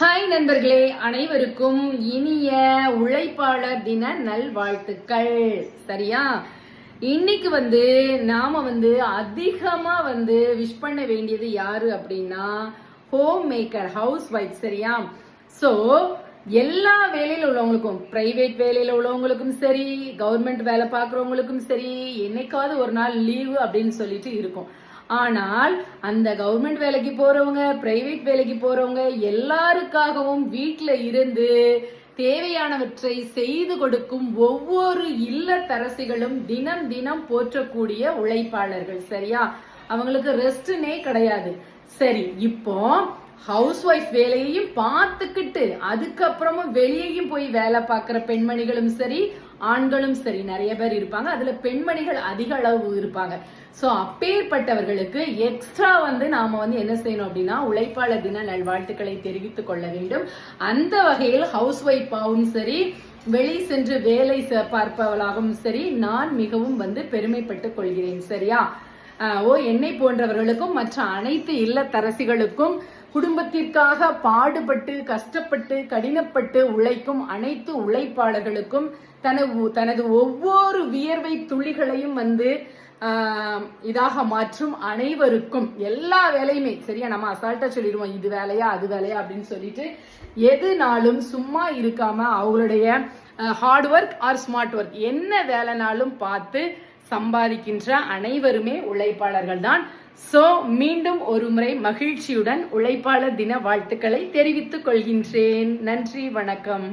Hi நண்பர்களே, அனைவருக்கும் இனிய உழைப்பாளர் தின நல்வாழ்த்துக்கள். சரியா? இன்னைக்கு நாம அதிகமா விஷ் பண்ண வேண்டியது யாரு அப்படின்னா ஹோம் மேக்கர், ஹவுஸ் ஒய்ஃப். சரியா? சோ எல்லா வேலையில உள்ளவங்களுக்கும், பிரைவேட் வேலையில உள்ளவங்களுக்கும் சரி, கவர்மெண்ட் வேலை பார்க்கறவங்களுக்கும் சரி, என்னைக்காவது ஒரு நாள் லீவு அப்படின்னு சொல்லிட்டு இருக்கும். ஆனால் அந்த கவர்மெண்ட் வேலைக்கு போறவங்க, பிரைவேட் வேலைக்கு போறவங்க எல்லாருக்காகவும் வீட்டுல இருந்து தேவையானவற்றை செய்து கொடுக்கும் ஒவ்வொரு இல்லத்தரசிகளும் தினம் தினம் போற்றக்கூடிய உழைப்பாளர்கள். சரியா? அவங்களுக்கு ரெஸ்ட்னே கிடையாது. சரி, இப்போ ஹவுஸ் ஒய்ஃப் வேலையையும் பார்த்துக்கிட்டு அதுக்கப்புறமும் வெளியேயும் போய் வேலை பார்க்கிற பெண்மணிகளும் சரி, ஆண்களும் சரி, நிறைய பேர் இருப்பாங்க. அதுல பெண்மணிகள் அதிக அளவு இருப்பாங்க. சோ அப்பேற்பட்டவர்களுக்கு எக்ஸ்ட்ரா நாம என்ன செய்யணும் அப்படின்னா உழைப்பாளர் தின நல்வாழ்த்துக்களை தெரிவித்துக் கொள்ள வேண்டும். அந்த வகையில் ஹவுஸ் ஒய்ஃபாகவும் சரி, வெளி சென்று வேலை பார்ப்பவளாகவும் சரி, நான் மிகவும் பெருமைப்பட்டுக் கொள்கிறேன். சரியா? என்னை போன்றவர்களுக்கும் மற்ற அனைத்து இல்லத்தரசிகளுக்கும் குடும்பத்திற்காக பாடுபட்டு கஷ்டப்பட்டு கடினப்பட்டு உழைக்கும் அனைத்து உழைப்பாளர்களுக்கும் தனது ஒவ்வொரு வியர்வை துளிகளையும் இதாக மாற்றும் அனைவருக்கும் எல்லா வேலையுமே, சரியா, நம்ம அசால்ட்டா சொல்லிடுவோம் இது வேலையா அது வேலையா அப்படின்னு சொல்லிட்டு எதுனாலும் சும்மா இருக்காம அவங்களுடைய hard work or smart work என்ன வேலைனாலும் பார்த்து சம்பாதிக்கின்ற அனைவருமே உழைப்பாளர்கள் தான். சோ மீண்டும் ஒரு முறை மகிழ்ச்சியுடன் உழைப்பாளர் தின வாழ்த்துக்களை தெரிவித்துக் கொள்கின்றேன். நன்றி, வணக்கம்.